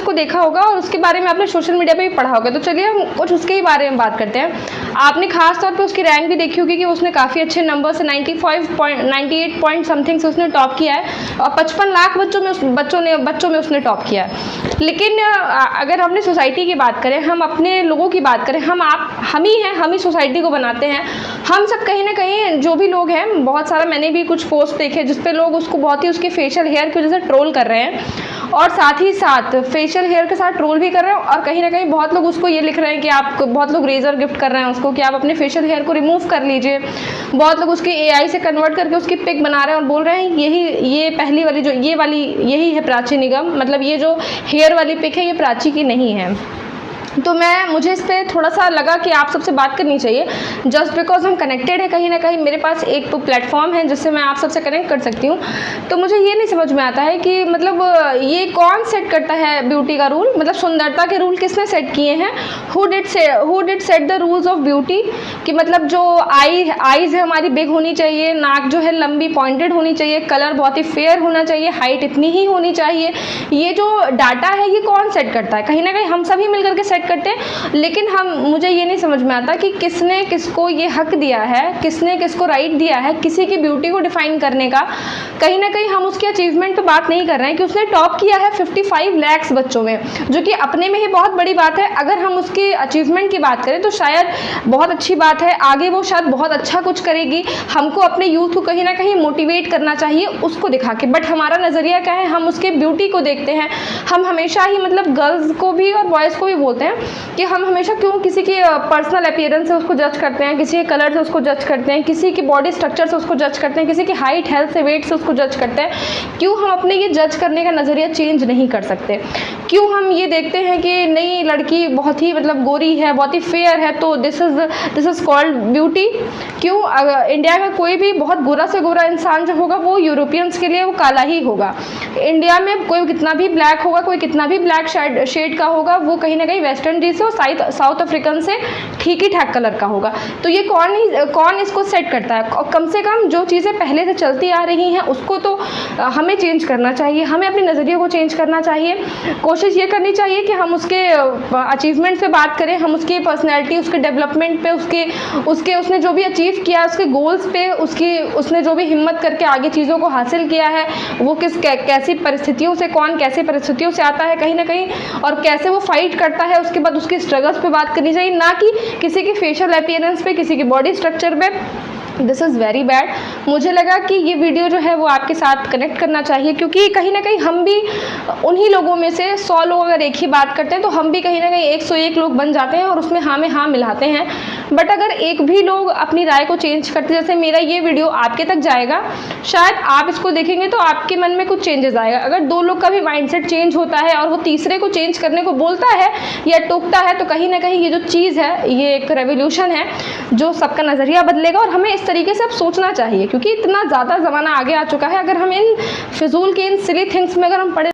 उसको देखा होगा और उसके बारे में आपने सोशल मीडिया पे भी पढ़ा होगा। तो चलिए हम कुछ उसके ही बारे में बात करते हैं। आपने खास तौर पे उसकी रैंक भी देखी होगी कि उसने काफ़ी अच्छे नंबर से 98 पॉइंट समथिंग से उसने टॉप किया है और 55 लाख बच्चों में उसने टॉप किया है। लेकिन अगर हमने सोसाइटी की बात करें, हम अपने लोगों की बात करें, हम ही हैं, हम ही सोसाइटी को बनाते हैं। हम सब कहीं ना कहीं जो भी लोग हैं, बहुत सारा मैंने भी कुछ पोस्ट देखे जिस पे लोग उसको बहुत ही उसके फेशियल हेयर की वजह से ट्रोल कर रहे हैं और साथ ही साथ फेशियल हेयर के साथ ट्रोल भी कर रहे हैं और कहीं ना कहीं बहुत लोग उसको ये लिख रहे हैं कि आप, बहुत लोग रेजर गिफ्ट कर रहे हैं उसको कि आप अपने फेशियल हेयर को रिमूव कर लीजिए। बहुत लोग उसकी AI से कन्वर्ट करके उसकी पिक बना रहे हैं और बोल रहे हैं ये पहली वाली जो यही है प्राची निगम, मतलब ये जो हेयर वाली पिक है ये प्राची की नहीं है। तो मुझे इस पर थोड़ा सा लगा कि आप सबसे बात करनी चाहिए, जस्ट बिकॉज हम कनेक्टेड हैं। कहीं ना कहीं मेरे पास एक प्लेटफॉर्म है जिससे मैं आप सबसे कनेक्ट कर सकती हूँ। तो मुझे ये नहीं समझ में आता है कि मतलब ये कौन सेट करता है ब्यूटी का रूल, मतलब सुंदरता के रूल किसने सेट किए हैं? Who did set the rules of beauty? कि मतलब जो आईज है हमारी बिग होनी चाहिए, नाक जो है लंबी पॉइंटेड होनी चाहिए, कलर बहुत ही फेयर होना चाहिए, हाइट इतनी ही होनी चाहिए। ये जो डाटा है ये कौन सेट करता है? कहीं ना कहीं हम सभी मिलकर के सेट करते हैं। लेकिन मुझे ये नहीं समझ में आता कि किसने किसको ये हक दिया है, किसने किसको राइट दिया है किसी की ब्यूटी को डिफाइन करने का। कहीं ना कहीं हम उसके अचीवमेंट पे बात नहीं कर रहे हैं कि उसने टॉप किया है 55 लाख बच्चों में, जो कि अपने में ही बहुत बड़ी बात है। अगर हम उसके अचीवमेंट की बात करें तो शायद बहुत अच्छी बात है, आगे वो शायद बहुत अच्छा कुछ करेगी। हमको अपने यूथ को कहीं ना कहीं मोटिवेट करना चाहिए उसको दिखा के। बट हमारा नज़रिया क्या है, हम उसके ब्यूटी को देखते हैं। हम हमेशा ही मतलब गर्ल्स को भी और बॉयज़ को भी बोलते हैं कि हम हमेशा क्यों किसी की पर्सनल अपीयरेंस से उसको जज करते हैं, किसी के कलर से उसको जज करते हैं, किसी की बॉडी स्ट्रक्चर से उसको जज करते हैं, किसी की हाइट हेल्थ से वेट से उसको जज करते हैं। क्यों हम अपने ये जज करने का नज़रिया चेंज नहीं कर सकते? क्यों हम ये देखते हैं कि नई लड़की बहुत ही मतलब गोरी है, बहुत ही फेयर है तो दिस इज़ कॉल्ड ब्यूटी? क्यों इंडिया में कोई भी बहुत गोरा से गोरा इंसान जो होगा वो यूरोपियंस के लिए वो काला ही होगा। इंडिया में कोई कितना भी ब्लैक होगा, कोई कितना भी ब्लैक शेड का होगा, वो कहीं ना कहीं वेस्ट इंडीज से और साउथ अफ्रीकन से ठीक ही ठाक कलर का होगा। तो ये कौन इसको सेट करता है? कम से कम जो चीज़ें पहले से चलती आ रही हैं उसको तो हमें चेंज करना चाहिए, हमें अपने नज़रिए को चेंज करना चाहिए। कोशिश ये करनी चाहिए कि हम उसके अचीवमेंट पे बात करें, हम उसकी पर्सनैलिटी, उसके डेवलपमेंट पे, उसने जो भी अचीव किया, उसके गोल्स पे, उसने जो भी हिम्मत करके आगे चीज़ों को हासिल किया है, वो कैसी परिस्थितियों से, कौन कैसी परिस्थितियों से आता है कहीं ना कहीं और कैसे वो फाइट करता है, उसके बाद उसके स्ट्रगल्स पे बात करनी चाहिए, ना कि किसी की फेशियल अपीयरेंस पे, किसी की बॉडी स्ट्रक्चर पे। This is very bad. मुझे लगा कि ये वीडियो जो है वो आपके साथ कनेक्ट करना चाहिए, क्योंकि कहीं ना कहीं हम भी उन्हीं लोगों में से 100 लोग अगर एक ही बात करते हैं तो हम भी कहीं ना कहीं 101 लोग बन जाते हैं और उसमें हाँ में हाँ मिलाते हैं। बट अगर एक भी लोग अपनी राय को चेंज करते, जैसे मेरा ये वीडियो आपके तक जाएगा, शायद आप इसको देखेंगे तो आपके मन में कुछ चेंजेस आएगा। अगर 2 लोग का भी माइंडसेट चेंज होता है और वो तीसरे को चेंज करने को बोलता है या टोकता है, तो कहीं ना कहीं ये जो चीज़ है ये एक रेवोल्यूशन है जो सबका नज़रिया बदलेगा। और हमें इस तरीके से अब सोचना चाहिए, क्योंकि इतना ज़्यादा ज़माना आगे आ चुका है। अगर हम इन फिजूल के इन सिली थिंग्स में अगर हम पड़े